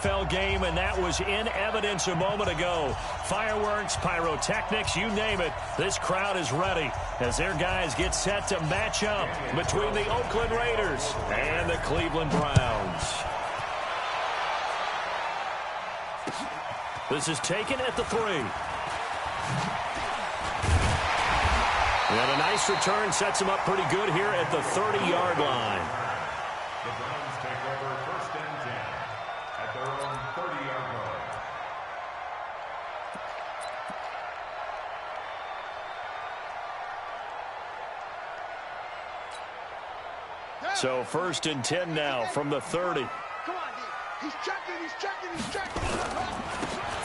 NFL game, and that was in evidence a moment ago. Fireworks, pyrotechnics, you name it. This crowd is ready as their guys get set to match up between the Oakland Raiders and the Cleveland Browns. This is taken at the 3. And a nice return sets him up pretty good here at the 30-yard line. The Browns take over 1st and 10 at their own 30-yard line. So 1st and 10 now from the 30. Come on, D. He's checking.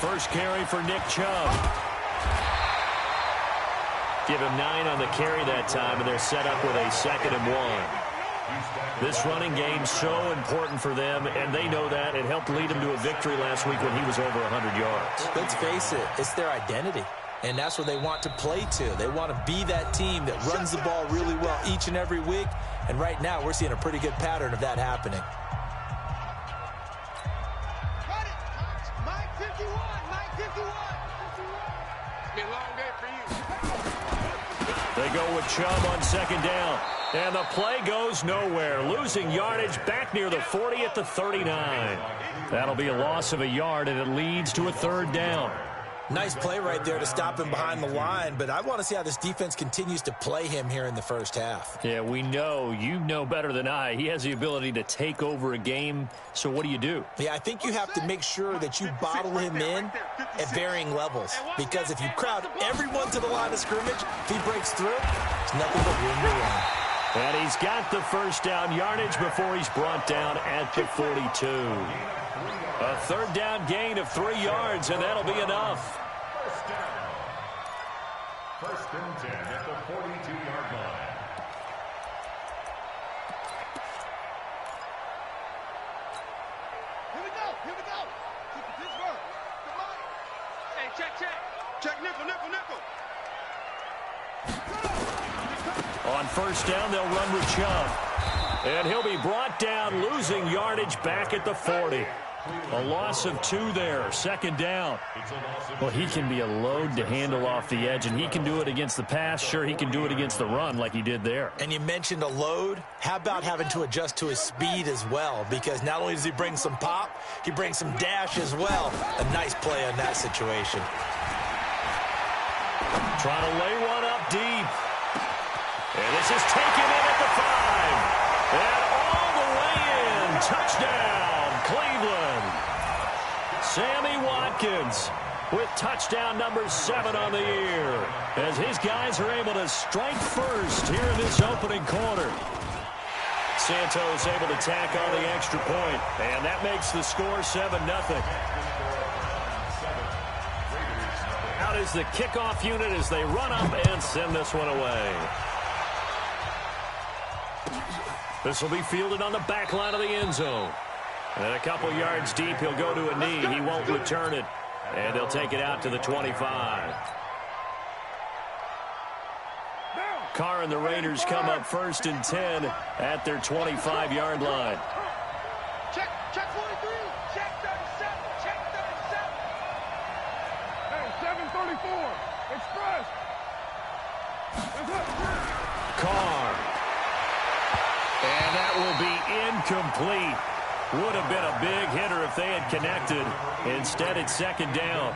First carry for Nick Chubb. Give him 9 on the carry that time, and they're set up with a 2nd and 1. This running game's so important for them, and they know that. It helped lead them to a victory last week when he was over 100 yards. Let's face it, it's their identity, and that's what they want to play to. They want to be that team that runs the ball really well each and every week, and right now we're seeing a pretty good pattern of that happening. Mike 51. It's been a long day for you. They go with Chubb on 2nd down. And the play goes nowhere. Losing yardage back near the 40 at the 39. That'll be a loss of a yard, and it leads to a 3rd down. Nice play right there to stop him behind the line, but I want to see how this defense continues to play him here in the first half. Yeah, we know. You know better than I. He has the ability to take over a game, so what do? Yeah, I think you have to make sure that you bottle him in at varying levels, because if you crowd everyone to the line of scrimmage, if he breaks through, there's nothing but room to run. And he's got the 1st down yardage before he's brought down at the 42. A 3rd down gain of 3 yards, and that'll be enough. 1st and 10 at the 42-yard line. Here we go. Keep the Pittsburgh. Come on. Hey, check. Check nickel. On 1st down, they'll run with Chubb. And he'll be brought down, losing yardage back at the 40. A loss of 2 there, 2nd down. Well, he can be a load to handle off the edge, and he can do it against the pass. Sure, he can do it against the run like he did there. And you mentioned a load. How about having to adjust to his speed as well? Because not only does he bring some pop, he brings some dash as well. A nice play on that situation. Trying to lay one up deep. And this is taken in at the 5. And all the way in. Touchdown, Cleveland. Sammy Watkins with touchdown number 7 on the year, as his guys are able to strike first here in this opening quarter. Santos able to tack on the extra point, and that makes the score 7-0. Out is the kickoff unit as they run up and send this one away. This will be fielded on the back line of the end zone. And a couple yards deep, he'll go to a knee. He won't return it. And they'll take it out to the 25. Carr and the Raiders come up 1st and 10 at their 25-yard line. Check 43. Check 37. Check 37. Hey, 734. Express. Carr. And that will be incomplete. Would have been a big hitter if they had connected. Instead, it's 2nd down.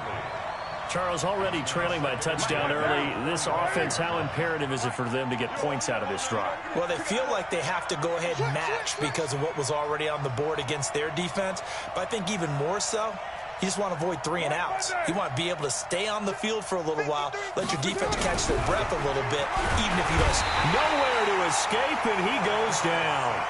Charles, already trailing by touchdown early. This offense, how imperative is it for them to get points out of this drive? Well, they feel like they have to go ahead and match because of what was already on the board against their defense. But I think even more so, you just want to avoid 3 and outs. You want to be able to stay on the field for a little while, let your defense catch their breath a little bit, even if you don't. Nowhere to escape, and he goes down.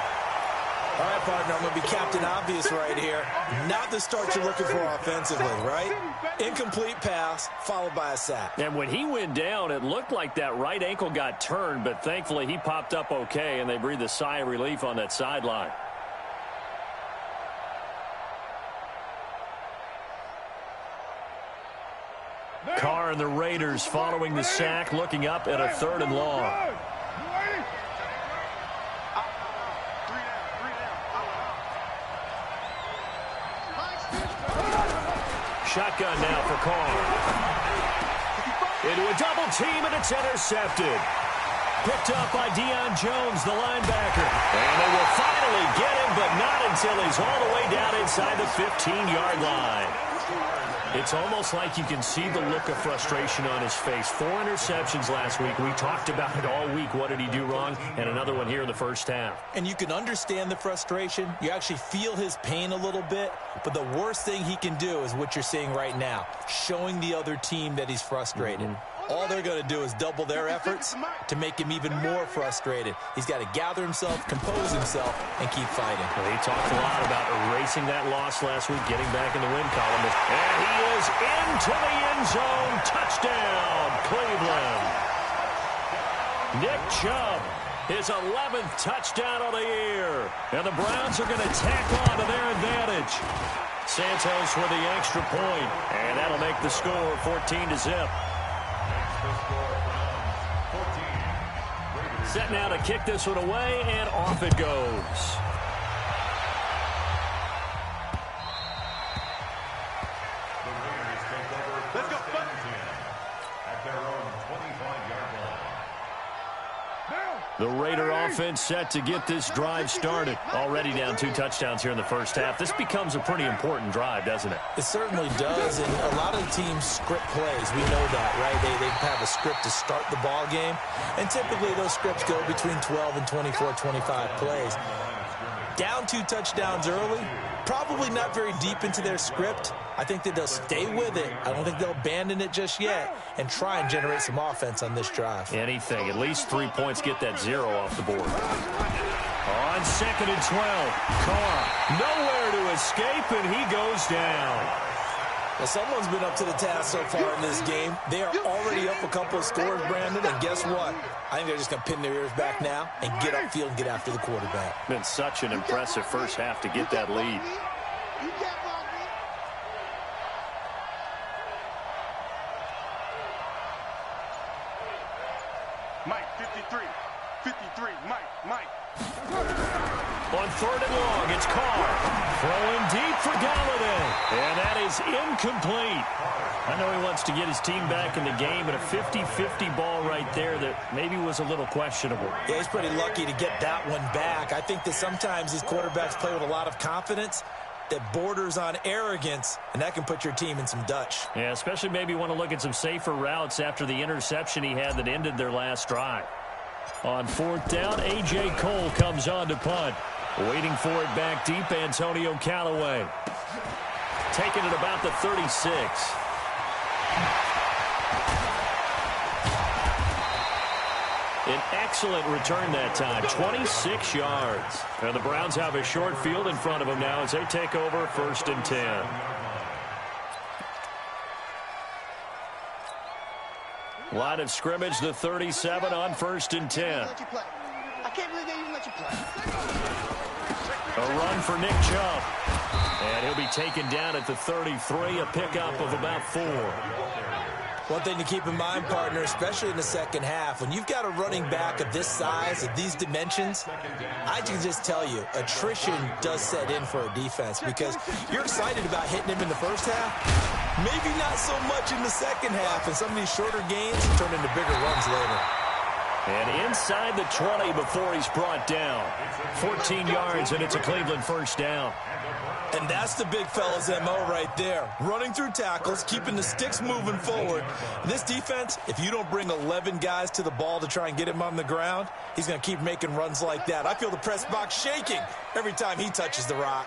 All right, partner, I'm going to be Captain Obvious right here. Not the start you're looking for offensively, right? Incomplete pass, followed by a sack. And when he went down, it looked like that right ankle got turned, but thankfully he popped up okay, and they breathed a sigh of relief on that sideline. Carr and the Raiders following the sack, looking up at a 3rd and long. Shotgun now for Carr. Into a double team, and it's intercepted. Picked up by Deion Jones, the linebacker. And they will finally get him, but not until he's all the way down inside the 15-yard line. It's almost like you can see the look of frustration on his face. 4 interceptions last week. We talked about it all week. What did he do wrong? And another one here in the first half. And you can understand the frustration. You actually feel his pain a little bit. But the worst thing he can do is what you're seeing right now, showing the other team that he's frustrated. All they're going to do is double their efforts to make him even more frustrated. He's got to gather himself, compose himself, and keep fighting. Well, he talked a lot about erasing that loss last week, getting back in the win column. And he is into the end zone. Touchdown, Cleveland. Nick Chubb, his 11th touchdown of the year. And the Browns are going to tack on to their advantage. Santos with the extra point, and that'll make the score 14-0. Set now to kick this one away, and off it goes. Let's go. At their own 25-yard line. The Raider offense set to get this drive started. Already down 2 touchdowns here in the first half. This becomes a pretty important drive, doesn't it? It certainly does, and a lot of the teams script plays. We know that, right? They have a script to start the ball game, and typically those scripts go between 12 and 24, 25 plays. Down 2 touchdowns early, probably not very deep into their script. I think that they'll stay with it. I don't think they'll abandon it just yet and try and generate some offense on this drive. Anything. At least 3 points, get that 0 off the board. On 2nd and 12, Carr nowhere to escape, and he goes down. Well, someone's been up to the task so far in this game. They are already up a couple of scores, Brandon, and guess what? I think they're just going to pin their ears back now and get upfield and get after the quarterback. Been such an impressive first half to get that lead. Mike, 53, Mike. On 3rd and long, it's Carr. Throwing deep for Galladay. And that is incomplete. I know he wants to get his team back in the game, but a 50-50 ball right there that maybe was a little questionable. Yeah, he's pretty lucky to get that one back. I think that sometimes these quarterbacks play with a lot of confidence that borders on arrogance, and that can put your team in some Dutch. Yeah, especially maybe want to look at some safer routes after the interception he had that ended their last drive. On 4th down, A.J. Cole comes on to punt. Waiting for it back deep, Antonio Callaway. Taking it about the 36. An excellent return that time, 26 yards. And the Browns have a short field in front of them now as they take over 1st and 10. Line of scrimmage, the 37 on 1st and 10. I can't believe they even let you play. A run for Nick Chubb. And he'll be taken down at the 33, a pickup of about 4. One thing to keep in mind, partner, especially in the second half, when you've got a running back of this size, of these dimensions, I can just tell you, attrition does set in for a defense because you're excited about hitting him in the first half, maybe not so much in the second half, and some of these shorter gains turn into bigger runs later. And inside the 20 before he's brought down. 14 yards, and it's a Cleveland first down. And that's the big fella's MO right there. Running through tackles, keeping the sticks moving forward. This defense, if you don't bring 11 guys to the ball to try and get him on the ground, he's going to keep making runs like that. I feel the press box shaking every time he touches the rock.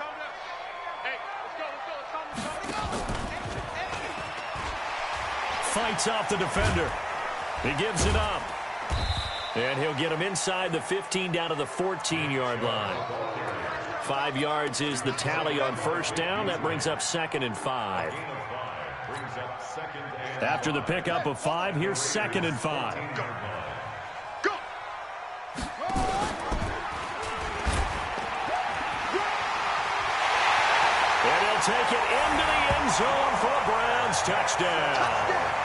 Fights off the defender. He gives it up. And he'll get him inside the 15 down to the 14-yard line. 5 yards is the tally on first down. That brings up 2nd and 5. After the pickup of 5, here's 2nd and 5. And he'll take it into the end zone for a Browns touchdown.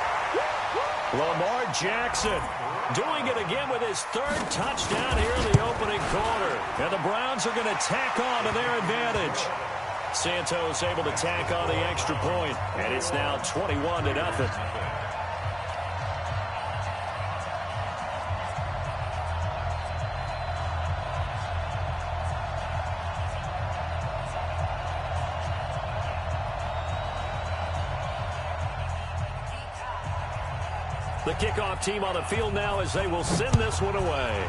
Lamar Jackson doing it again with his 3rd touchdown here in the opening quarter. And the Browns are going to tack on to their advantage. Santos able to tack on the extra point, and it's now 21-0. The kickoff team on the field now as they will send this one away.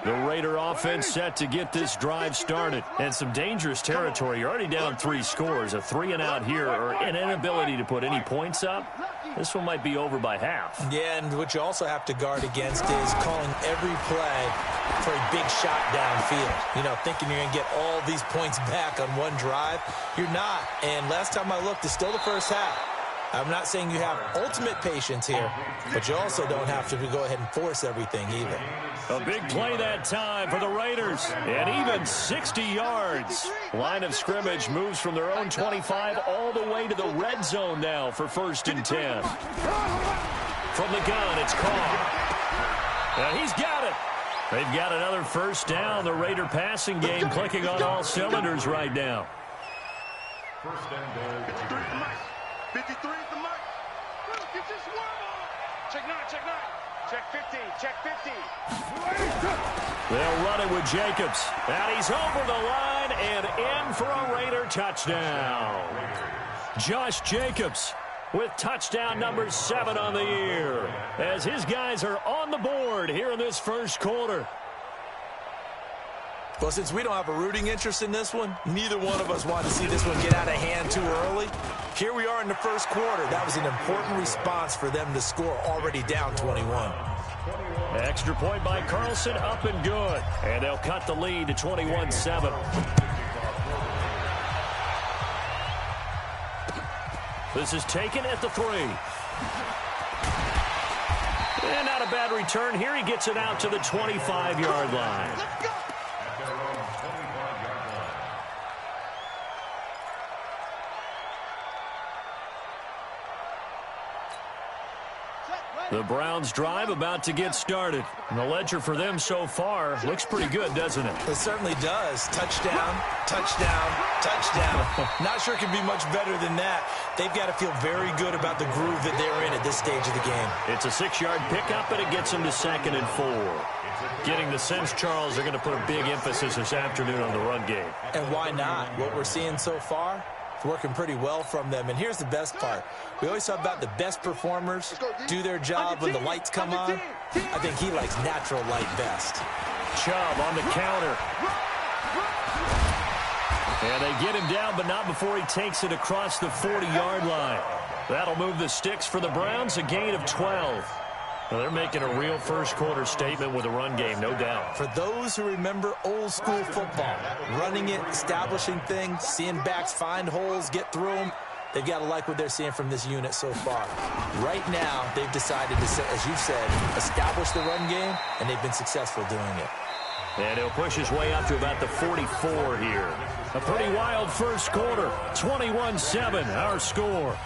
The Raider offense set to get this drive started. And some dangerous territory. You're already down 3 scores. A 3-and-out here or an inability to put any points up. This one might be over by half. Yeah, and what you also have to guard against is calling every play for a big shot downfield. You know, thinking you're going to get all these points back on one drive. You're not. And last time I looked, it's still the first half. I'm not saying you have ultimate patience here, but you also don't have to go ahead and force everything either. A big play that time for the Raiders, and even 60 yards. Line of scrimmage moves from their own 25 all the way to the red zone now for 1st and 10. From the gun, it's Carr. And he's got it. They've got another first down. The Raider passing game clicking on all cylinders right now. 1st and goal. 53 is the mark. Get this one on. Check 9, check 9. Check 50, check 50. They'll run it with Jacobs. And he's over the line and in for a Raider touchdown. Josh Jacobs with touchdown number 7 on the year as his guys are on the board here in this first quarter. Well, since we don't have a rooting interest in this one, neither one of us wanted to see this one get out of hand too early. Here we are in the first quarter. That was an important response for them to score, already down 21. Extra point by Carlson, up and good. And they'll cut the lead to 21-7. This is taken at the 3. And not a bad return here. He gets it out to the 25-yard line. The Browns drive about to get started. And the ledger for them so far looks pretty good, doesn't it? It certainly does. Touchdown, touchdown, touchdown. Not sure it can be much better than that. They've got to feel very good about the groove that they're in at this stage of the game. It's a 6-yard pickup, and it gets them to 2nd and 4. Getting the sense, Charles, they're going to put a big emphasis this afternoon on the run game. And why not? What we're seeing so far, it's working pretty well from them. And here's the best part. We always talk about the best performers do their job when the lights come on. I think he likes natural light best. Chubb on the counter. And they get him down, but not before he takes it across the 40-yard line. That'll move the sticks for the Browns, a gain of 12. Well, they're making a real first-quarter statement with a run game, no doubt. For those who remember old-school football, running it, establishing things, seeing backs find holes, get through them, they've got to like what they're seeing from this unit so far. Right now, they've decided to, as you said, establish the run game, and they've been successful doing it. And he'll push his way up to about the 44 here. A pretty wild first quarter. 21-7, our score.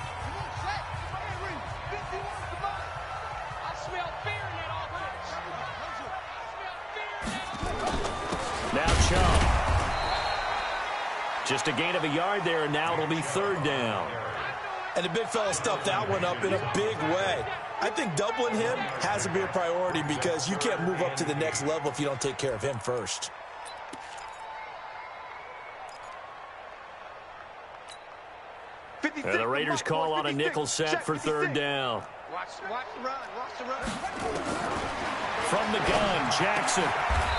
Now Chubb. Just a gain of a yard there, and now it'll be 3rd down. And the big fella stuffed that one up in a big way. I think doubling him has to be a priority because you can't move up to the next level if you don't take care of him first. And the Raiders call on a nickel set for 3rd down. Watch the run, watch the run. From the gun, Jackson.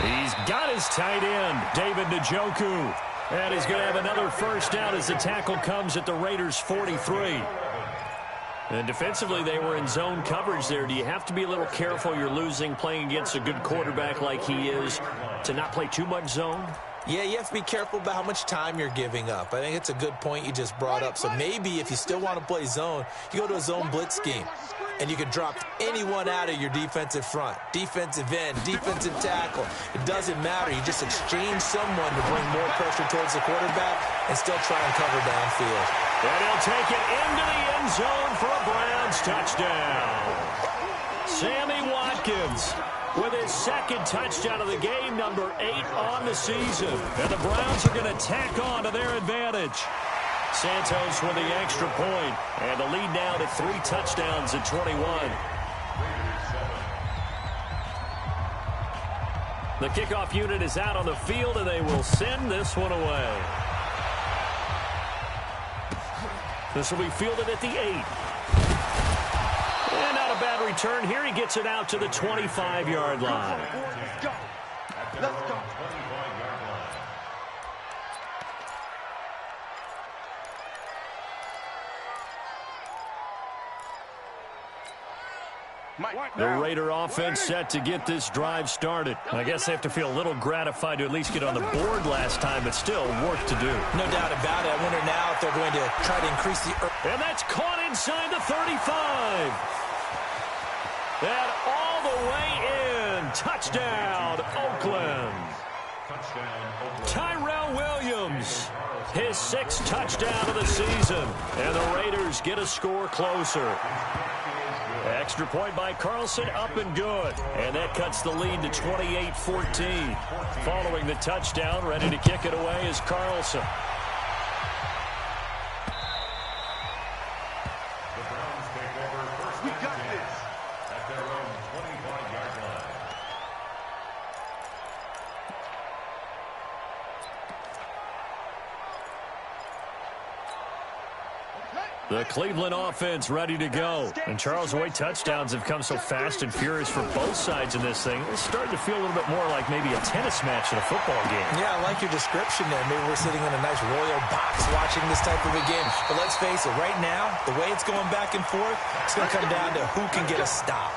He's got his tight end, David Njoku. And he's going to have another first down as the tackle comes at the Raiders' 43. And defensively, they were in zone coverage there. Do you have to be a little careful? You're losing, playing against a good quarterback like he is, to not play too much zone? Yeah, you have to be careful about how much time you're giving up. I think it's a good point you just brought up. So maybe if you still want to play zone, you go to a zone blitz scheme, and you can drop anyone out of your defensive front, defensive end, defensive tackle. It doesn't matter. You just exchange someone to bring more pressure towards the quarterback and still try and cover downfield. And he'll take it into the end zone for a Browns touchdown. Sammy Watkins with his second touchdown of the game, number 8 on the season. And the Browns are going to tack on to their advantage. Santos with the extra point, and the lead now to 3 touchdowns at 21. The kickoff unit is out on the field, and they will send this one away. This will be fielded at the 8. And not a bad return here. He gets it out to the 25-yard line. Let's go. Let's go. The Raider offense set to get this drive started. I guess they have to feel a little gratified to at least get on the board last time, but still work to do. No doubt about it. I wonder now if they're going to try to increase the... And that's caught inside the 35. And all the way in. Touchdown, Oakland. Tyrell Williams, his 6th touchdown of the season. And the Raiders get a score closer. Extra point by Carlson, up and good. And that cuts the lead to 28-14. Following the touchdown, ready to kick it away is Carlson. The Browns take over first and 10 at their own 25-yard line. The Cleveland offense ready to go. And Charles, the way touchdowns have come so fast and furious for both sides in this thing, it's starting to feel a little bit more like maybe a tennis match in a football game. Yeah, I like your description there. Maybe we're sitting in a nice royal box watching this type of a game. But let's face it, right now, the way it's going back and forth, it's going to come down to who can get a stop.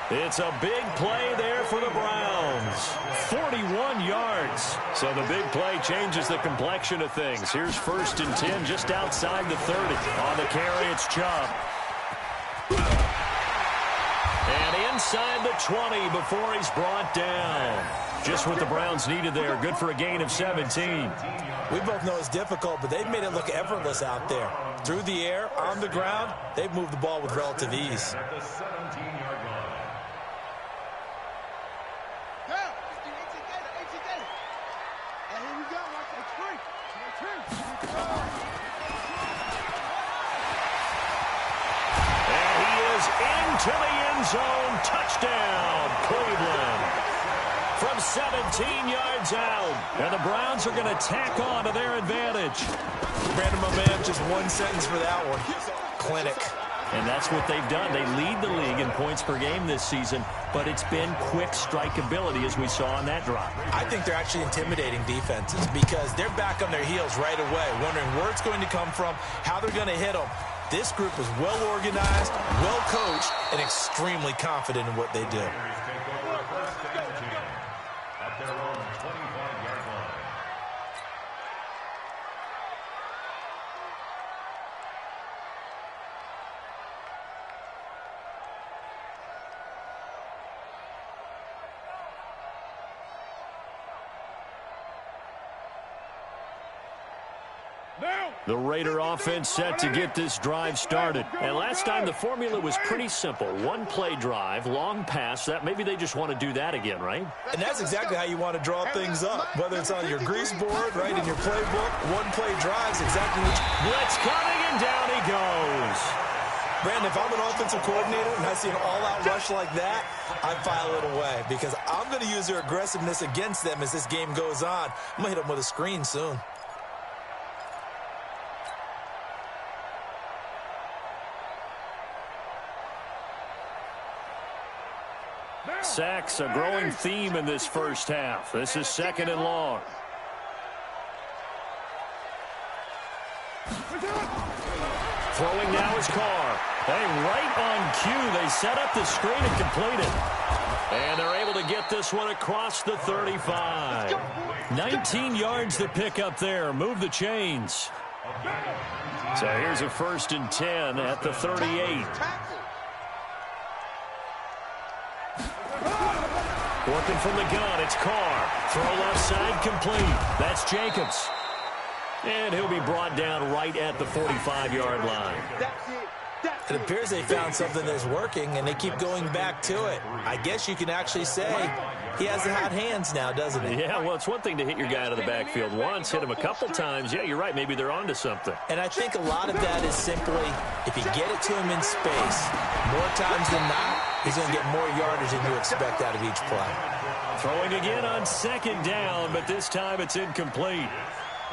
It's a big play there for the Browns. 41 yards. So the big play changes the complexion of things. Here's 1st and 10 just outside the 30. On the carry, it's Chubb. And inside the 20 before he's brought down. Just what the Browns needed there. Good for a gain of 17. We both know it's difficult, but they've made it look effortless out there. Through the air, on the ground, they've moved the ball with relative ease. At the 17-yard line. To the end zone, touchdown, Cleveland. From 17 yards out, and the Browns are going to tack on to their advantage. Brandon, my man, just one sentence for that one. Clinic. And that's what they've done. They lead the league in points per game this season, but it's been quick strikeability as we saw on that drive. I think they're actually intimidating defenses because they're back on their heels right away, wondering where it's going to come from, how they're going to hit them. This group is well organized, well coached, and extremely confident in what they do. Take over first and 10 at their own 25-yard line. The Raider offense set to get this drive started. And last time the formula was pretty simple. One play drive, long pass. That maybe they just want to do that again, right? And that's exactly how you want to draw things up. Whether it's on your grease board, right, in your playbook, one play drives exactly what you... Blitz coming, and down he goes. Brandon, if I'm an offensive coordinator and I see an all-out rush like that, I file it away because I'm going to use their aggressiveness against them as this game goes on. I'm going to hit them with a screen soon. Sacks, a growing theme in this first half. This is 2nd and long. Throwing now is Carr. Hey, right on cue. They set up the screen and complete it. And they're able to get this one across the 35. 19 yards to pick up there. Move the chains. So here's a 1st and 10 at the 38. Working from the gun, it's Carr. Throw left side complete. That's Jacobs. And he'll be brought down right at the 45-yard line. It appears they found something that's working, and they keep going back to it. I guess you can actually say he has the hot hands now, doesn't he? Yeah, well, it's one thing to hit your guy out of the backfield once, hit him a couple times. Yeah, you're right. Maybe they're onto something. And I think a lot of that is simply if you get it to him in space, more times than not, he's going to get more yardage than you expect out of each play. Throwing again on 2nd down, but this time it's incomplete.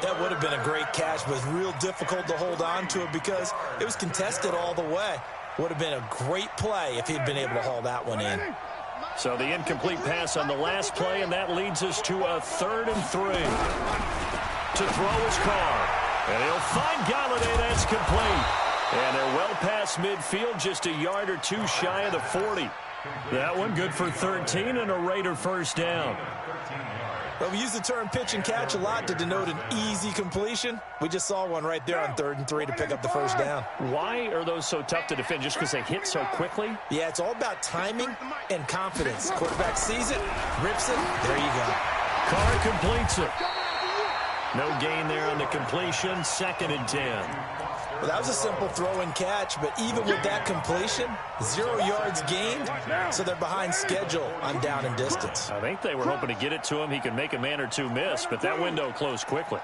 That would have been a great catch, but it was real difficult to hold on to it because it was contested all the way. Would have been a great play if he'd been able to haul that one in. So the incomplete pass on the last play, and that leads us to a 3rd and 3. To throw is Carr. And he'll find Galladay. That's complete. And they're well past midfield, just a yard or two shy of the 40. That one good for 13 and a Raider 1st down. Well, we use the term pitch and catch a lot to denote an easy completion. We just saw one right there on 3rd and 3 to pick up the 1st down. Why are those so tough to defend? Just because they hit so quickly? Yeah, it's all about timing and confidence. Quarterback sees it, rips it, there you go. Carr completes it. No gain there on the completion. 2nd and 10. Well, that was a simple throw and catch, but even with that completion, 0 yards gained, so they're behind schedule on down and distance. I think they were hoping to get it to him. He could make a man or two miss, but that window closed quickly.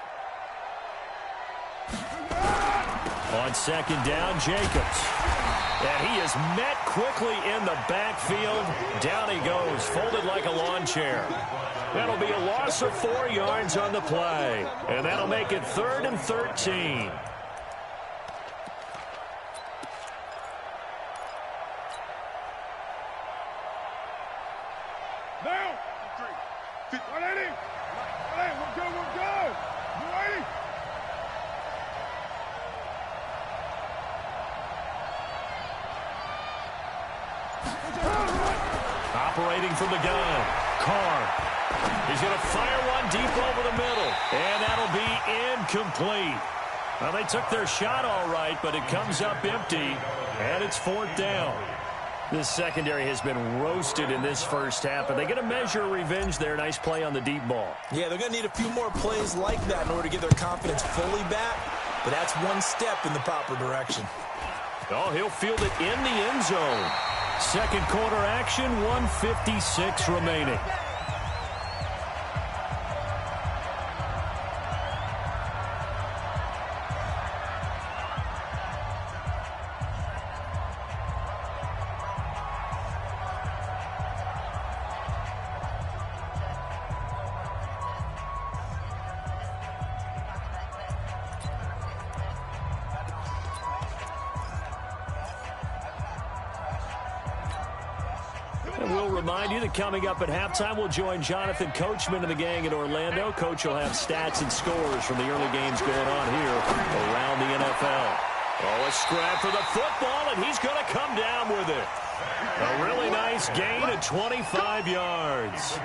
On 2nd down, Jacobs. And he is met quickly in the backfield. Down he goes, folded like a lawn chair. That'll be a loss of 4 yards on the play, and that'll make it 3rd and 13. Now, 180. 180, we're good, we're good. You ready? Operating from the gun, Carr. He's going to fire one deep over the middle, and that'll be incomplete. Well, they took their shot all right, but it comes up empty, and it's 4th down. This secondary has been roasted in this 1st half, and they get a measure of revenge there. Nice play on the deep ball. Yeah, they're going to need a few more plays like that in order to get their confidence fully back, but that's one step in the proper direction. Oh, he'll field it in the end zone. 2nd quarter action, 1:56 remaining. We'll remind you that coming up at halftime, we'll join Jonathan Coachman and the gang in Orlando. Coach will have stats and scores from the early games going on here around the NFL. Oh, a scrap for the football, and he's going to come down with it. A really nice gain of 25 yards.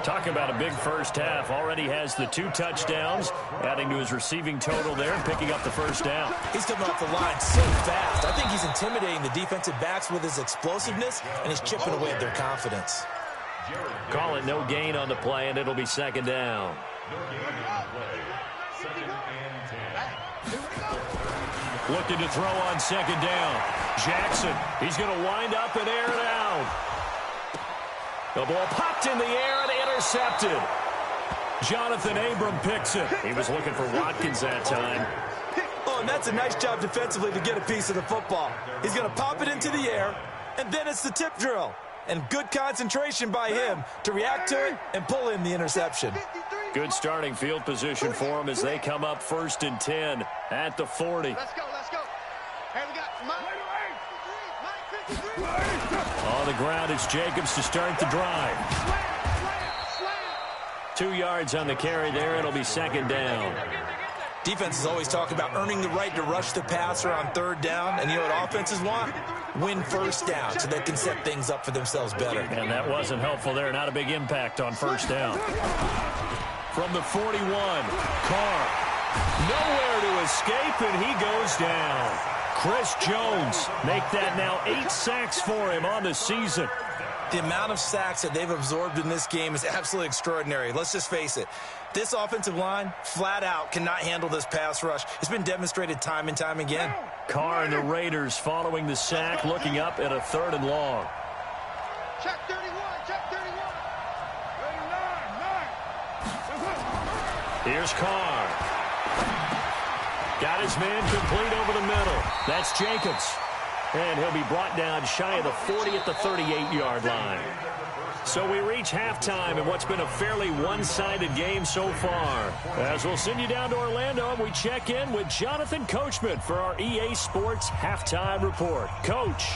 Talk about a big 1st half. Already has the 2 touchdowns, adding to his receiving total there and picking up the 1st down. He's coming off the line so fast. I think he's intimidating the defensive backs with his explosiveness, and he's chipping away at their confidence. Call it no gain on the play, and it'll be 2nd down. Looking to throw on 2nd down. Jackson, he's going to wind up and air it out. The ball popped in the air and intercepted. Jonathan Abram picks it. He was looking for Watkins that time. Oh, and that's a nice job defensively to get a piece of the football. He's going to pop it into the air, and then it's the tip drill. And good concentration by him to react to it and pull in the interception. Good starting field position for him as they come up 1st and 10 at the 40. Let's go, let's go. Hey, we got Mike. On the ground, it's Jacobs to start the drive. 2 yards on the carry there. It'll be 2nd down. Defenses always talk about earning the right to rush the passer on third down. And you know what offenses want? Win first down so they can set things up for themselves better. And that wasn't helpful there. Not a big impact on first down. From the 41, Carr. Nowhere to escape, and he goes down. Chris Jones make that now 8 sacks for him on the season. The amount of sacks that they've absorbed in this game is absolutely extraordinary. Let's just face it. This offensive line, flat out, cannot handle this pass rush. It's been demonstrated time and time again. Carr and the Raiders following the sack, looking up at a 3rd and long. Check 31, check 31. Here's Carr. Got his man complete over the middle. That's Jacobs. And he'll be brought down shy of the 40 at the 38-yard line. So we reach halftime in what's been a fairly one-sided game so far. As we'll send you down to Orlando, and we check in with Jonathan Coachman for our EA Sports Halftime Report. Coach.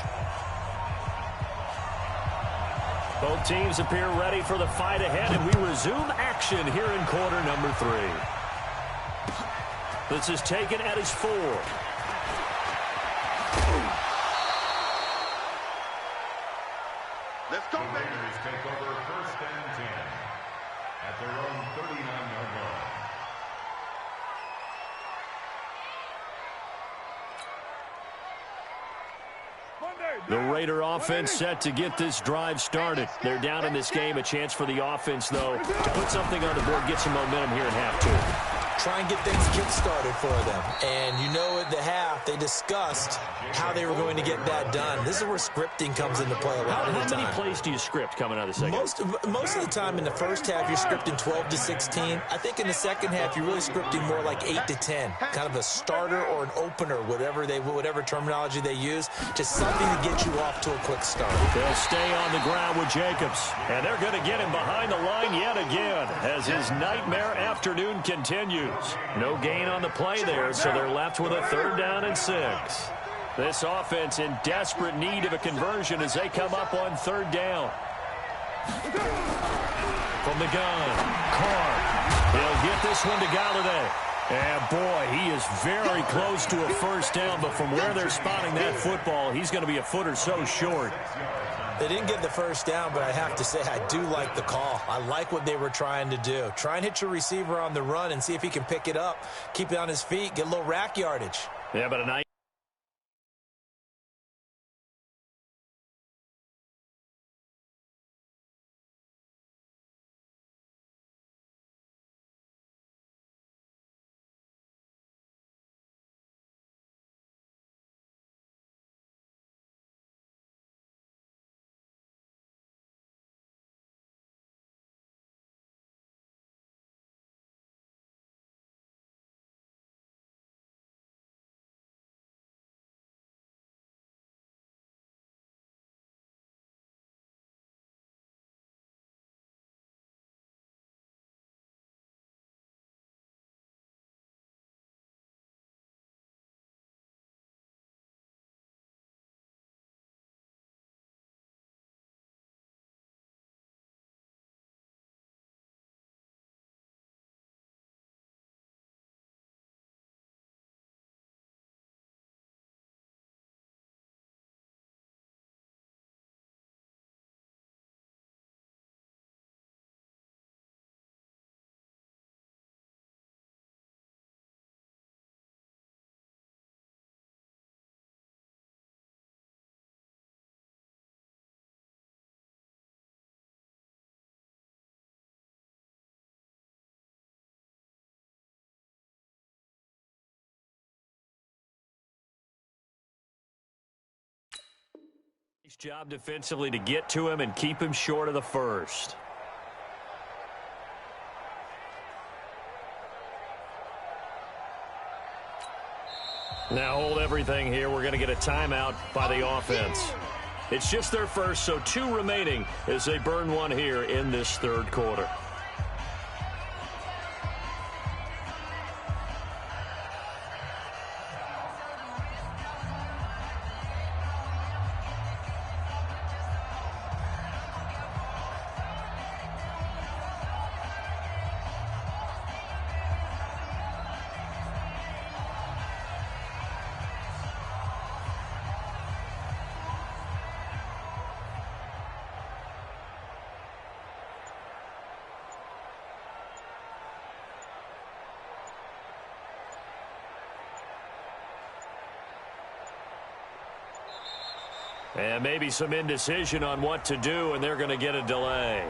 Both teams appear ready for the fight ahead, and we resume action here in quarter number 3. This is taken at his 4. Let's go, baby. Raiders take over 1st and 10 at their own 39-yard line. The Raider offense set to get this drive started. They're down in this game. A chance for the offense, though, to put something on the board, get some momentum here in half 2. Try and get things kick-started for them. And you know at the half, they discussed how they were going to get that done. This is where scripting comes into play a lot of the time. How many plays do you script coming out of the second? Most of the time in the first half, you're scripting 12 to 16. I think in the second half, you're really scripting more like 8 to 10. Kind of a starter or an opener, whatever terminology they use. Just something to get you off to a quick start. They'll stay on the ground with Jacobs. And they're going to get him behind the line yet again as his nightmare afternoon continues. No gain on the play there, so they're left with a 3rd down and 6. This offense in desperate need of a conversion as they come up on 3rd down. From the gun, Carr. He'll get this one to Galladay. And, boy, he is very close to a first down, but from where they're spotting that football, he's going to be a foot or so short. They didn't get the first down, but I have to say I do like the call. I like what they were trying to do. Try and hit your receiver on the run and see if he can pick it up, keep it on his feet, get a little rack yardage. Yeah, but a nice. Nice job defensively to get to him and keep him short of the first. Now hold everything here. We're going to get a timeout by the offense. It's just their first, so 2 remaining as they burn one here in this 3rd quarter. And maybe some indecision on what to do, and they're going to get a delay.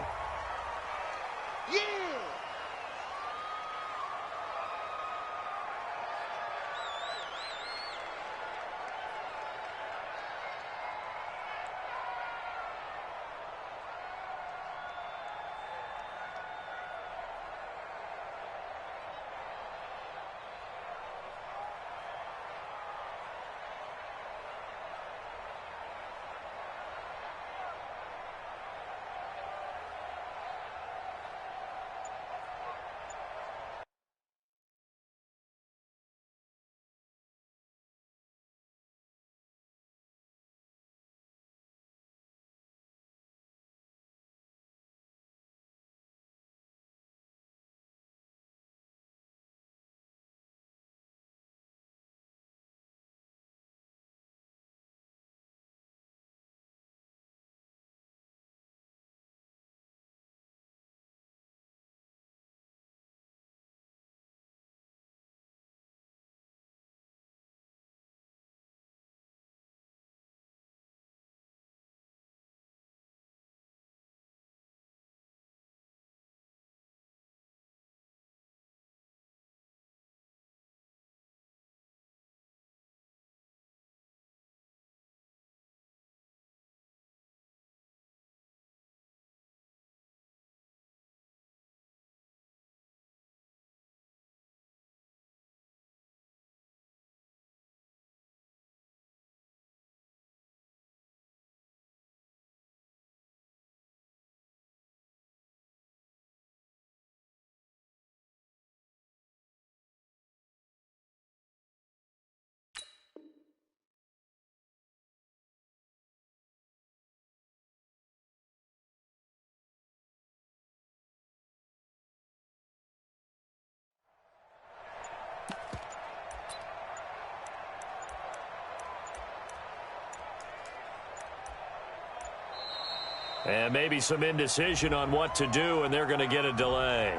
And maybe some indecision on what to do, and they're going to get a delay.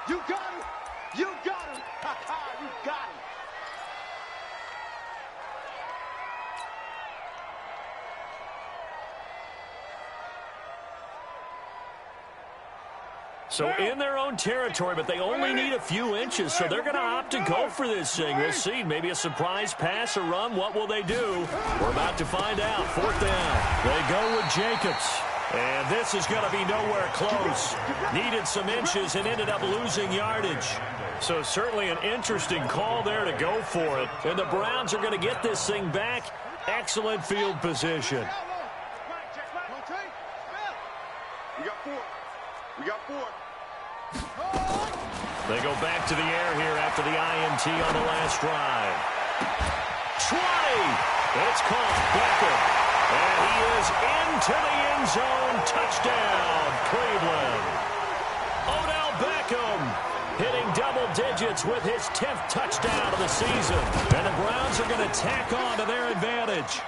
You got him! You got him! You got him! So in their own territory, but they only need a few inches, so they're going to opt to go for this thing. We'll see. Maybe a surprise pass or run. What will they do? We're about to find out. 4th down. They go with Jacobs. And this is going to be nowhere close. Needed some inches and ended up losing yardage. So certainly an interesting call there to go for it. And the Browns are going to get this thing back. Excellent field position. We got 4. We got 4. They go back to the air here after the INT on the last drive. 20. It's caught. Beckham. And he is into the end zone. Touchdown, Cleveland. Odell Beckham hitting double digits with his 10th touchdown of the season. And the Browns are going to tack on to their advantage.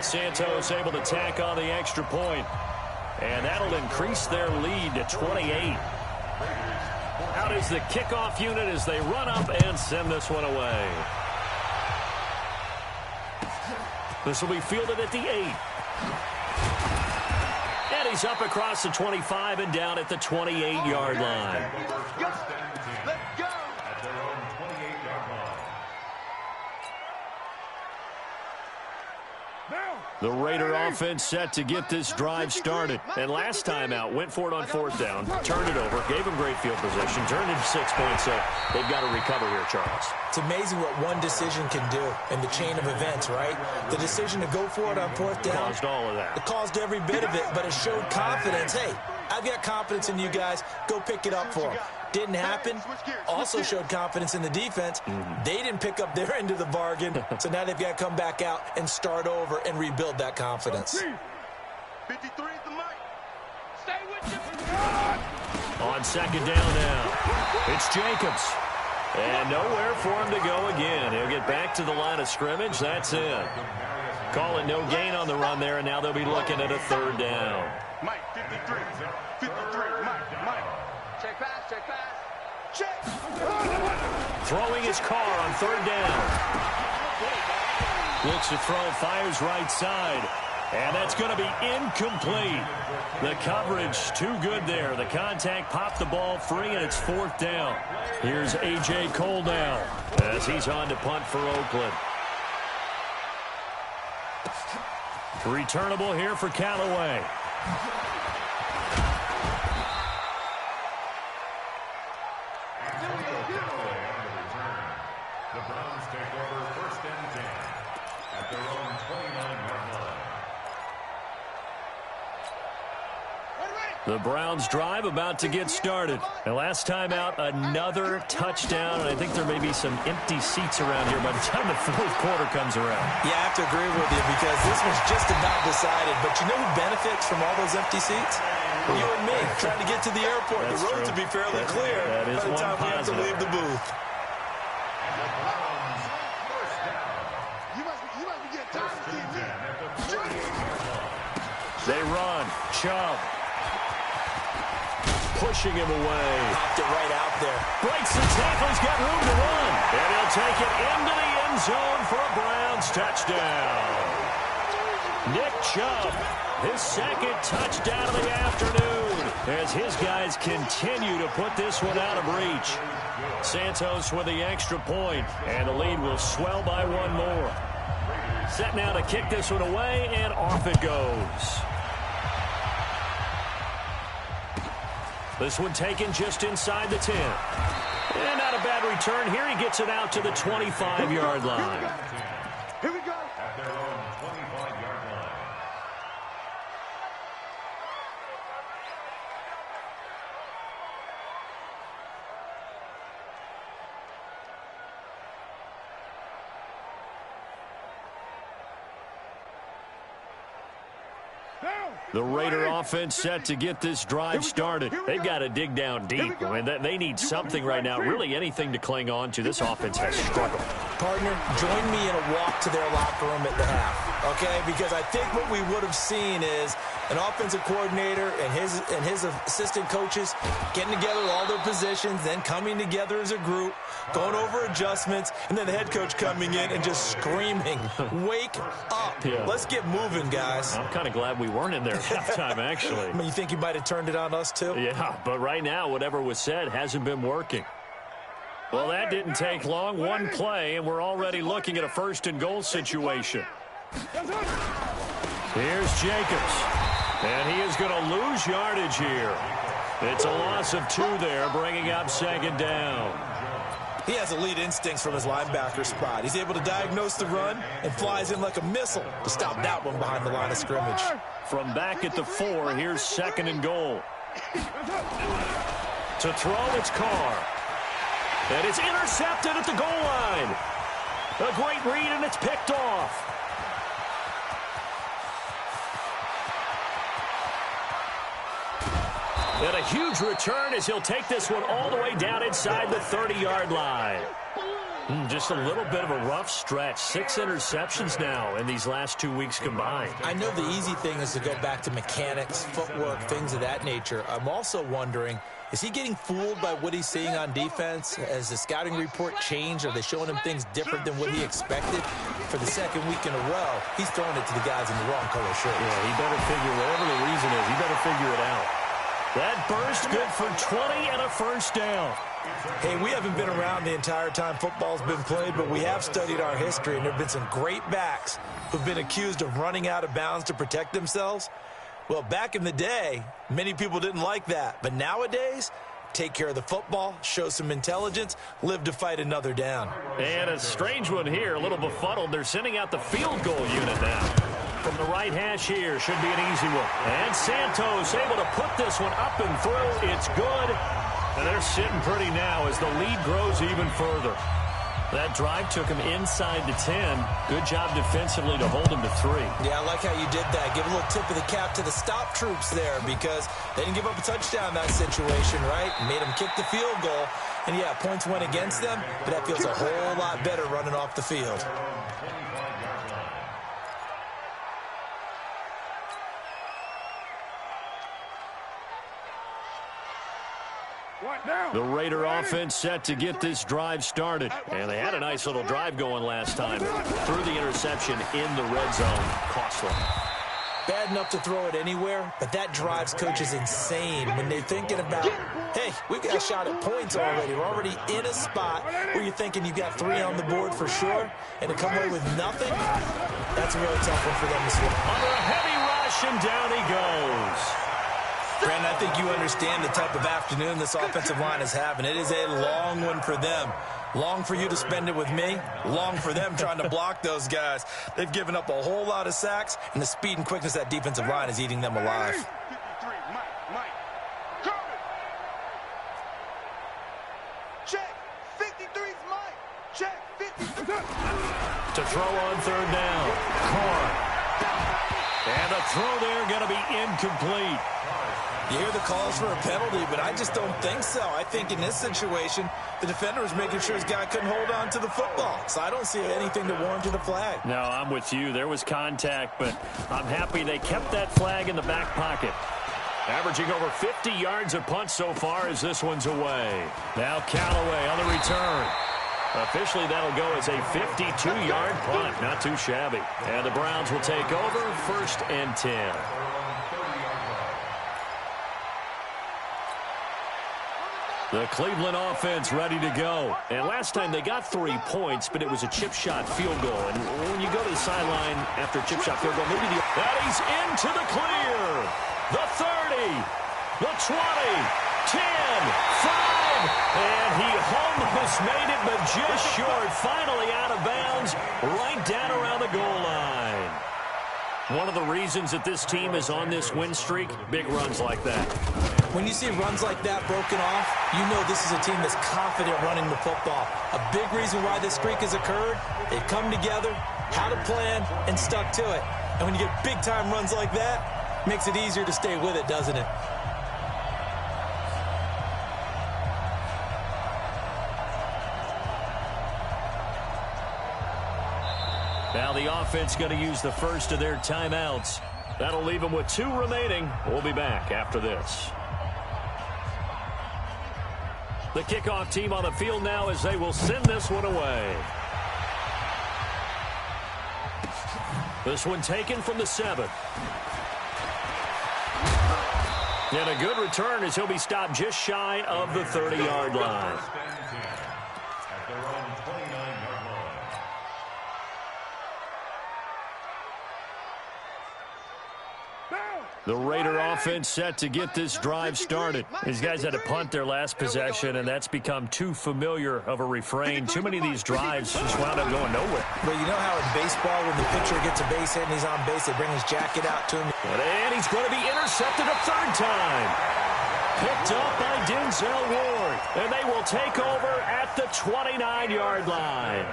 Santos able to tack on the extra point. And that'll increase their lead to 28. Out is the kickoff unit as they run up and send this one away. This will be fielded at the 8. And he's up across the 25 and down at the 28-yard line. Let's go! At their own 28-yard line. The Raider offense set to get this drive started. And last time out, went for it on 4th down, turned it over, gave them great field position, turned it 6 points. So they've got to recover here, Charles. It's amazing what one decision can do in the chain of events, right? The decision to go for it on 4th down. Caused all of that. It caused every bit of it, but it showed confidence. Hey, I've got confidence in you guys. Go pick it up for them. Didn't happen. Also showed confidence in the defense. They didn't pick up their end of the bargain, so now they've got to come back out and start over and rebuild that confidence. 53 is the mic. Stay with you. On 2nd down now, it's Jacobs. And nowhere for him to go again. He'll get back to the line of scrimmage. That's it. Call it no gain on the run there, and now they'll be looking at a 3rd down. Mike, 53. 53. Mike. Check pass, check pass. Check. Throwing his car on 3rd down. Looks to throw, fires right side. And that's going to be incomplete. The coverage too good there. The contact popped the ball free, and it's 4th down. Here's A.J. Cole now as he's on to punt for Oakland. Returnable here for Callaway. The Browns take over 1st and 10 at their own 29-yard line. The Browns drive about to get started. And last time out, another touchdown. And I think there may be some empty seats around here by the time the 4th quarter comes around. Yeah, I have to agree with you because this one's just about decided. But you know who benefits from all those empty seats? You and me, trying to get to the airport. That's the roads will be fairly clear that is by the one time we have to positive. leave the booth. You must be getting tired of TV. They run. Chubb. Pushing him away. Popped it right out there. Breaks the tackle. He's got room to run. And he'll take it into the end zone for a Browns touchdown. Nick Chubb, his 2nd touchdown of the afternoon as his guys continue to put this one out of reach. Santos with the extra point, and the lead will swell by 1 more. Set now to kick this one away, and off it goes. This one taken just inside the 10. And not a bad return here. He gets it out to the 25-yard line. Here we go. At their own 25-yard line. The Raider offense set to get this drive started. They've got to dig down deep. I mean, they need something right now, really anything to cling on to. This offense has struggled. Partner, join me in a walk to their locker room at the half, okay? Because I think what we would have seen is an offensive coordinator and his assistant coaches getting together with all their positions, then coming together as a group, going over adjustments, and then the head coach coming in and just screaming, wake up. Yeah. Let's get moving, guys. I'm kind of glad we weren't in there at halftime, actually. I mean, you think you might have turned it on us, too? Yeah, but right now, whatever was said hasn't been working. Well, that didn't take long. 1 play, and we're already looking at a 1st and goal situation. Here's Jacobs. And he is going to lose yardage here. It's a loss of 2 there, bringing up 2nd down. He has elite instincts from his linebacker spot. He's able to diagnose the run and flies in like a missile to stop that one behind the line of scrimmage. From back at the 4, here's 2nd and goal. To throw, it's Carr. And it's intercepted at the goal line. A great read, and it's picked off. And a huge return as he'll take this one all the way down inside the 30-yard line. Just a little bit of a rough stretch. 6 interceptions now in these last 2 weeks combined. I know the easy thing is to go back to mechanics, footwork, things of that nature. I'm also wondering, is he getting fooled by what he's seeing on defense? Has the scouting report changed? Are they showing him things different than what he expected? For the 2nd week in a row, he's throwing it to the guys in the wrong color shirts. Yeah, he better figure, whatever the reason is, he better figure it out. That burst good for 20 and a 1st down. Hey, we haven't been around the entire time football's been played, but we have studied our history, and there have been some great backs who've been accused of running out of bounds to protect themselves. Well, back in the day, many people didn't like that. But nowadays, take care of the football, show some intelligence, live to fight another down. And a strange one here, a little befuddled. They're sending out the field goal unit now. From the right hash here, should be an easy one. And Santos able to put this one up and through. It's good. And they're sitting pretty now as the lead grows even further. That drive took him inside the 10. Good job defensively to hold him to 3. Yeah, I like how you did that. Give a little tip of the cap to the stop troops there because they didn't give up a touchdown in that situation, right? Made them kick the field goal. And, yeah, points went against them, but that feels a whole lot better running off the field. The Raider offense set to get this drive started. And they had a nice little drive going last time. Threw the interception in the red zone. Costly. Bad enough to throw it anywhere, but that drives coaches insane when they're thinking about, hey, we've got a shot at points already. We're already in a spot where you're thinking you've got 3 on the board for sure, and to come away with nothing, that's a really tough one for them to swallow. Under a heavy rush, and down he goes. Brandon, I think you understand the type of afternoon this offensive line is having. It is a long one for them. Long for you to spend it with me. Long for them trying to block those guys. They've given up a whole lot of sacks, and the speed and quickness of that defensive line is eating them alive. 53, Mike. Coming. Check. 53's Mike. Check. 53. To throw on third down. Carr. And the throw there going to be incomplete. You hear the calls for a penalty, but I just don't think so. I think in this situation, the defender was making sure his guy couldn't hold on to the football. So I don't see anything to warrant a flag. No, I'm with you. There was contact, but I'm happy they kept that flag in the back pocket. Averaging over 50 yards a punt so far as this one's away. Now Callaway on the return. Officially, that'll go as a 52-yard punt. Not too shabby. And the Browns will take over 1st and 10. The Cleveland offense ready to go. And last time they got 3 points, but it was a chip shot field goal. And when you go to the sideline after a chip shot field goal, maybe that he's into the clear. The 30, the 20, 10, 5, and he almost made it, but just short. Finally out of bounds, right down around the goal line. One of the reasons that this team is on this win streak, big runs like that. When you see runs like that broken off, you know this is a team that's confident running the football. A big reason why this streak has occurred, they've come together, had a plan, and stuck to it. And when you get big-time runs like that, it makes it easier to stay with it, doesn't it? Now the offense going to use the first of their timeouts. That'll leave them with 2 remaining. We'll be back after this. The kickoff team on the field now as they will send this one away. This one taken from the 7. And a good return as he'll be stopped just shy of the 30-yard line. At their own 29-yard line. The Raider offense set to get this drive started. These guys had to punt their last possession, and that's become too familiar of a refrain. Too many of these drives just wound up going nowhere. Well, you know how in baseball, when the pitcher gets a base hit and he's on base, they bring his jacket out to him. And he's going to be intercepted a 3rd time. Picked up by Denzel Ward. And they will take over at the 29-yard line.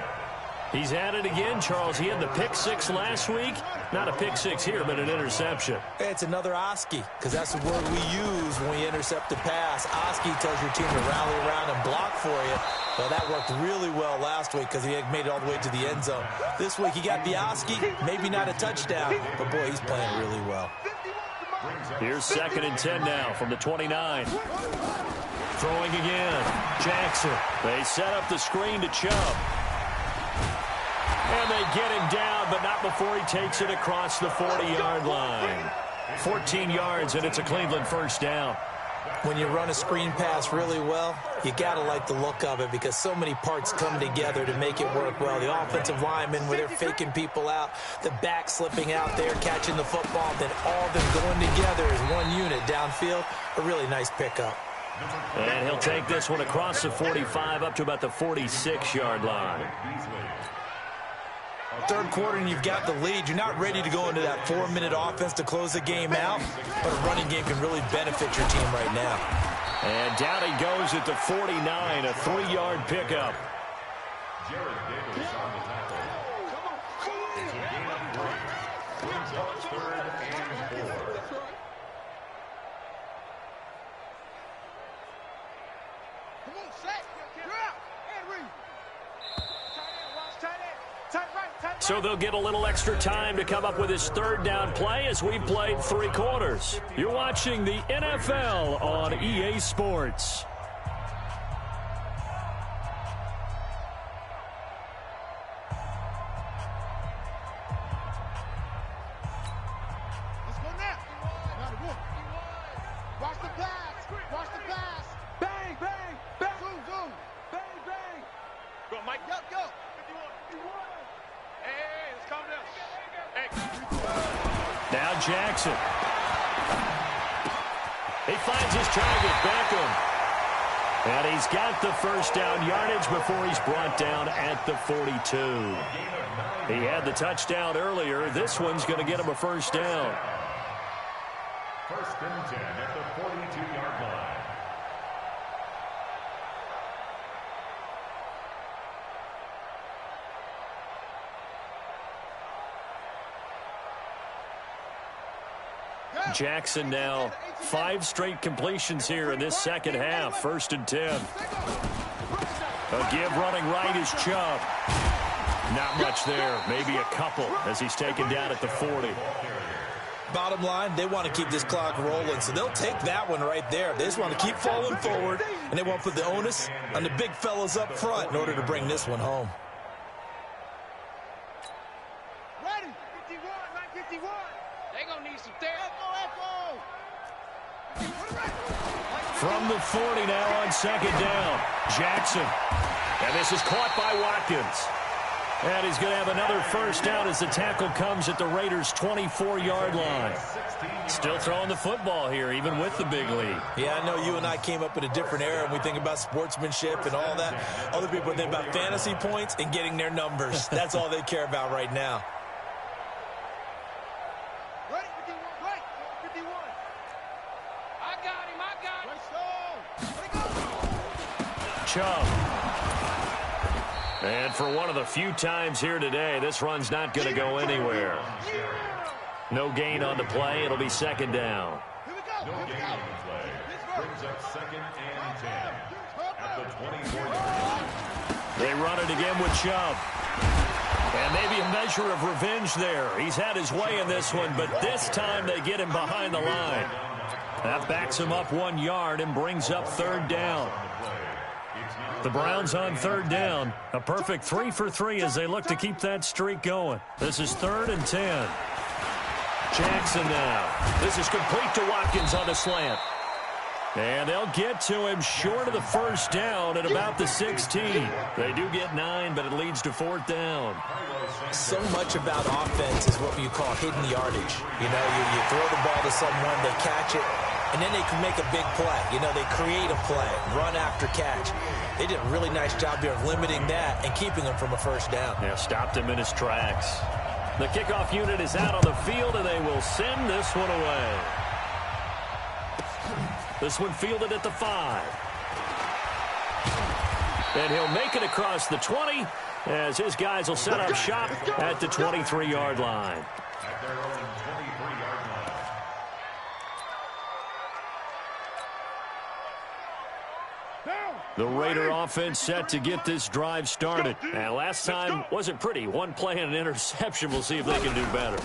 He's at it again, Charles. He had the pick 6 last week. Not a pick 6 here, but an interception. It's another Oski, because that's the word we use when we intercept a pass. Oski tells your team to rally around and block for you. Well, that worked really well last week because he had made it all the way to the end zone. This week he got the Oski, maybe not a touchdown, but boy, he's playing really well. Here's 2nd and 10 now from the 29. Throwing again. Jackson. They set up the screen to Chubb. And they get him down, but not before he takes it across the 40-yard line. 14 yards, and it's a Cleveland 1st down. When you run a screen pass really well, you got to like the look of it because so many parts come together to make it work well. The offensive linemen, where they're faking people out, the back slipping out there, catching the football, then all of them going together as one unit downfield. A really nice pickup. And he'll take this one across the 45 up to about the 46-yard line. 3rd quarter and you've got the lead. You're not ready to go into that 4-minute offense to close the game out, but a running game can really benefit your team right now. And down he goes at the 49, a 3-yard pickup. Jared Davis on the tackle. It's a gain of 3. Brings up 3rd and 4. Come on, set. You're out. And read. Tight end, watch tight end. Tight right, tight right. So they'll get a little extra time to come up with his 3rd down play as we've played 3 quarters. You're watching the NFL on EA Sports. Jackson. He finds his target, Beckham. And he's got the first down yardage before he's brought down at the 42. He had the touchdown earlier. This one's going to get him a first down. First and 10 at the 42-yard line. Jackson now 5 straight completions here in this second half. First and 10. A give running right is Chubb. Not much there. Maybe a couple as he's taken down at the 40. Bottom line, they want to keep this clock rolling, so they'll take that one right there. They just want to keep falling forward, and they want to put the onus on the big fellas up front in order to bring this one home. Ready? 51, 951. They gonna need some therapy. From the 40 now on second down. Jackson. And this is caught by Watkins. And he's going to have another first down as the tackle comes at the Raiders' 24-yard line. Still throwing the football here, even with the big lead. Yeah, I know you and I came up in a different era, and we think about sportsmanship and all that. Other people think about fantasy points and getting their numbers. That's all they care about right now. Ready? 51, right? 51. I got him. Chubb. And for one of the few times here today, this run's not going to go anywhere. No gain on the play. It'll be second down. No gain on the play. Brings up second and 10 at the 24-yard line. They run it again with Chubb. And maybe a measure of revenge there. He's had his way in this one, but this time they get him behind the line. That backs him up 1 yard and brings up third down. The Browns on third down. A perfect 3 for 3 as they look to keep that streak going. This is 3rd and 10. Jackson now. This is complete to Watkins on the slant. And they'll get to him short of the first down at about the 16. They do get 9, but it leads to 4th down. So much about offense is what you call hidden yardage. You know, you throw the ball to someone, they catch it, and then they can make a big play. You know, they create a play, run after catch. They did a really nice job here of limiting that and keeping him from a first down. Yeah, stopped him in his tracks. The kickoff unit is out on the field, and they will send this one away. This one fielded at the 5. And he'll make it across the 20 as his guys will set up shop at the 23-yard line. At their own 23-yard line. The Raider offense set to get this drive started. And last time wasn't pretty. One play and an interception. We'll see if they can do better.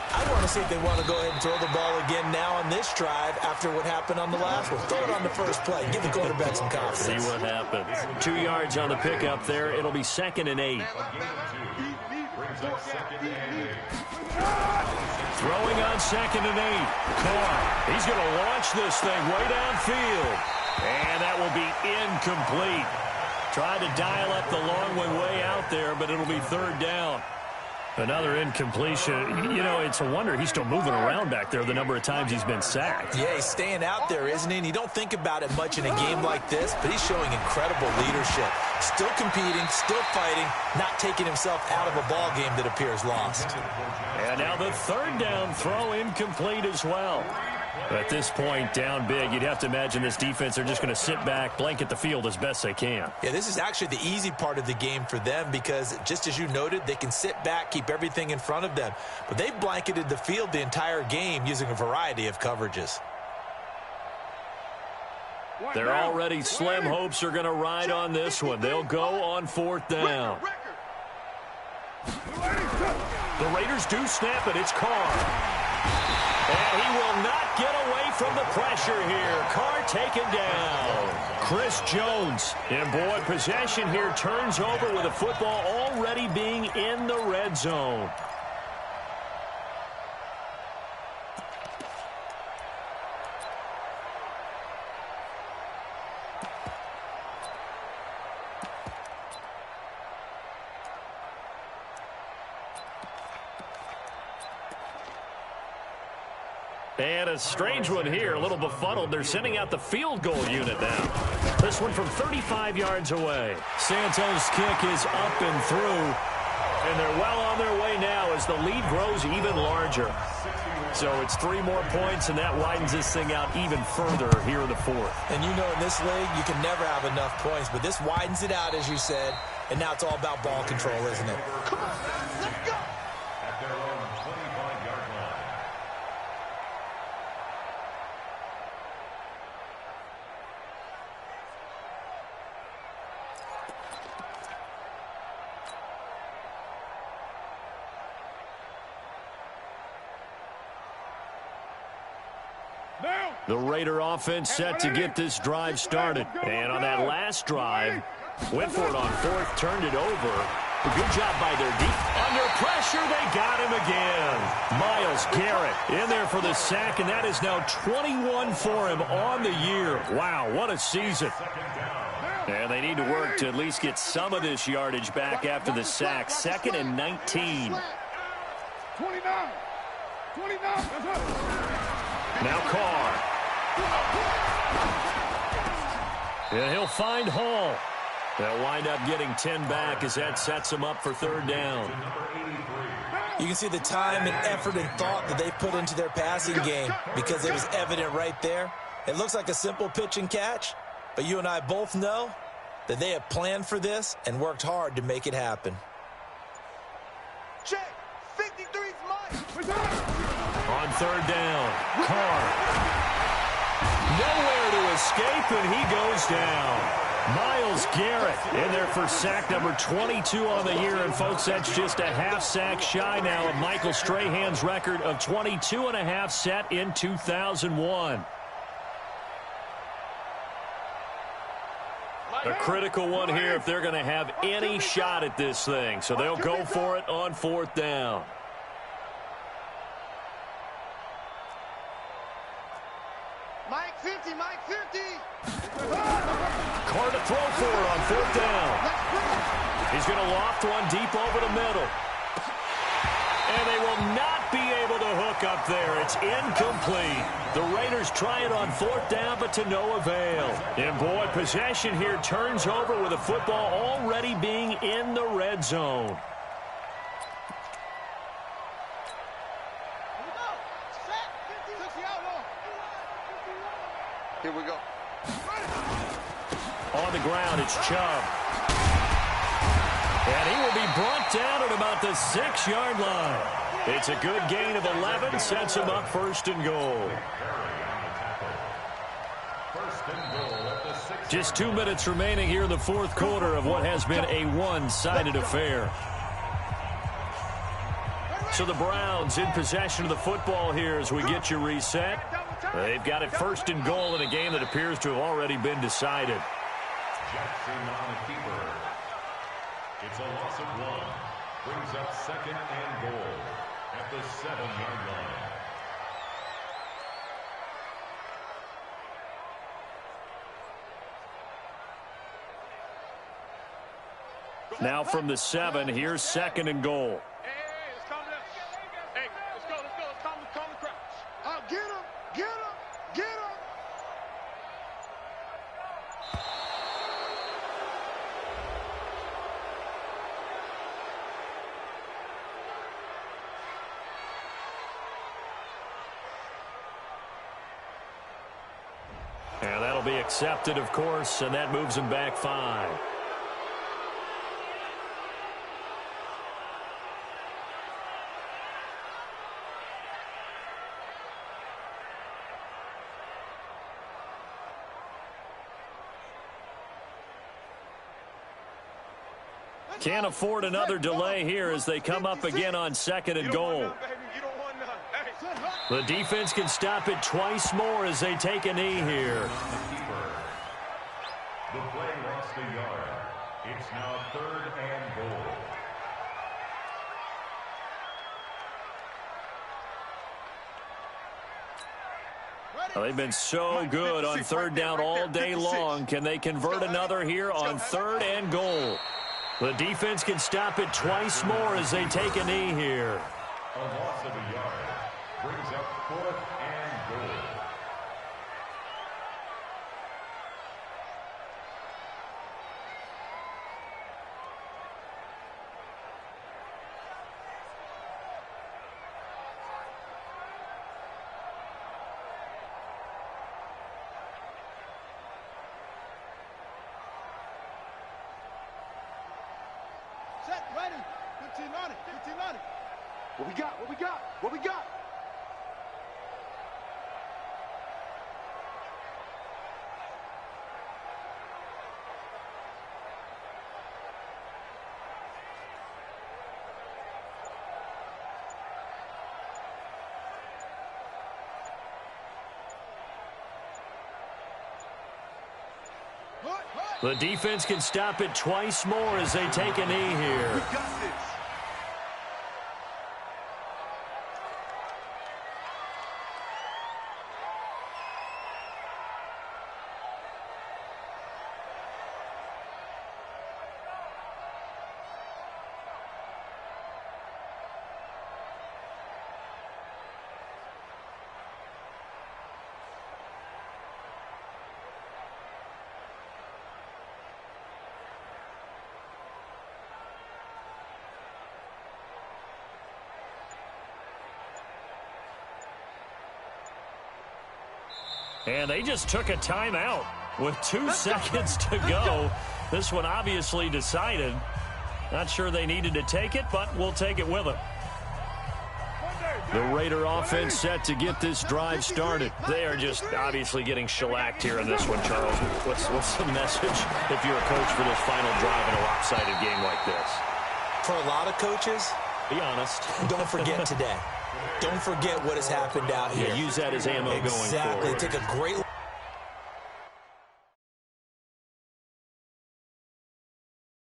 I want to see if they want to go ahead and throw the ball again now on this drive after what happened on the last one. Throw it on the first play. Give the quarterback some confidence. See what happens. 2 yards on the pickup there. It'll be 2nd and 8. Brings up second and 8. Throwing on 2nd and 8. Carr. He's going to launch this thing way downfield. And that will be incomplete. Tried to dial up the long one way out there, but it'll be 3rd down. Another incompletion. You know, it's a wonder he's still moving around back there the number of times he's been sacked. Yeah, he's staying out there, isn't he? And you don't think about it much in a game like this, but he's showing incredible leadership. Still competing, still fighting, not taking himself out of a ball game that appears lost. And now the 3rd down throw incomplete as well. At this point, down big, you'd have to imagine this defense, they're just going to sit back, blanket the field as best they can. Yeah, this is actually the easy part of the game for them because, just as you noted, they can sit back, keep everything in front of them. But they've blanketed the field the entire game using a variety of coverages. Their already slim hopes are going to ride on this one. They'll go on 4th down. The Raiders do snap it. It's Carr. And he will not get away from the pressure here. Carr taken down. Chris Jones. And, boy, possession here turns over with the football already being in the red zone. And a strange one here, a little befuddled. They're sending out the field goal unit now. This one from 35 yards away. Santos' kick is up and through. And they're well on their way now as the lead grows even larger. So it's 3 more points, and that widens this thing out even further here in the fourth. And you know in this league, you can never have enough points, but this widens it out, as you said, and now it's all about ball control, isn't it? Come on, let's go. At their own 25-yard line. The Raider offense set to get this drive started. And on that last drive, went for it on fourth, turned it over. A good job by their deep. Under pressure, they got him again. Myles Garrett in there for the sack, and that is now 21 for him on the year. Wow, what a season. And they need to work to at least get some of this yardage back after the sack. 2nd and 19. 29. Now Carr. And he'll find Hall. They'll wind up getting 10 back as that sets them up for 3rd down. You can see the time and effort and thought that they put into their passing game because it was evident right there. It looks like a simple pitch and catch, but you and I both know that they have planned for this and worked hard to make it happen. Check. 53's mine. On 3rd down, Carr. Nowhere to escape, and he goes down. Myles Garrett in there for sack number 22 on the year. And, folks, that's just a half sack shy now of Michael Strahan's record of 22 and a half set in 2001. A critical one here if they're going to have any shot at this thing. So they'll go for it on 4th down. Mike 50, Mike 50. Carr to throw for it on 4th down. He's going to loft one deep over the middle. And they will not be able to hook up there. It's incomplete. The Raiders try it on 4th down, but to no avail. And, boy, possession here turns over with the football already being in the red zone. Here we go. On the ground, it's Chubb. And he will be brought down at about the 6-yard line. It's a good gain of 11, sets him up 1st and goal. Just 2 minutes remaining here in the 4th quarter of what has been a one-sided affair. So the Browns in possession of the football here as we get you reset. They've got it 1st and goal in a game that appears to have already been decided. Jackson on the keeper. It's a loss of 1. Brings up 2nd and goal at the 7-yard line. Now from the 7, here's 2nd and goal. Hey, let's calm down. Hey, let's go. Let's calm the crowd. Get him. And that'll be accepted, of course, and that moves him back 5. Can't afford another delay here as they come up again on 2nd and goal. The defense can stop it twice more as they take a knee here. The play lost a yard. It's now 3rd and goal. Well, they've been so good on 3rd down all day long. Can they convert another here on 3rd and goal? The defense can stop it twice more as they take a knee here. A loss of a yard. brings up 4th and goal. Set, ready. 15 on it. 15 on it. What we got? What we got? What we got? The defense can stop it twice more as they take a knee here. We got this. And they just took a timeout with 2 seconds to go. This one obviously decided. Not sure they needed to take it, but we'll take it with them. The Raider offense set to get this drive started. They are just obviously getting shellacked here in this one, Charles. What's the message if you're a coach for this final drive in a lopsided game like this? For a lot of coaches, be honest. Don't forget today. Don't forget what has happened out here. Yeah, use that as ammo going forward. Exactly. Take a great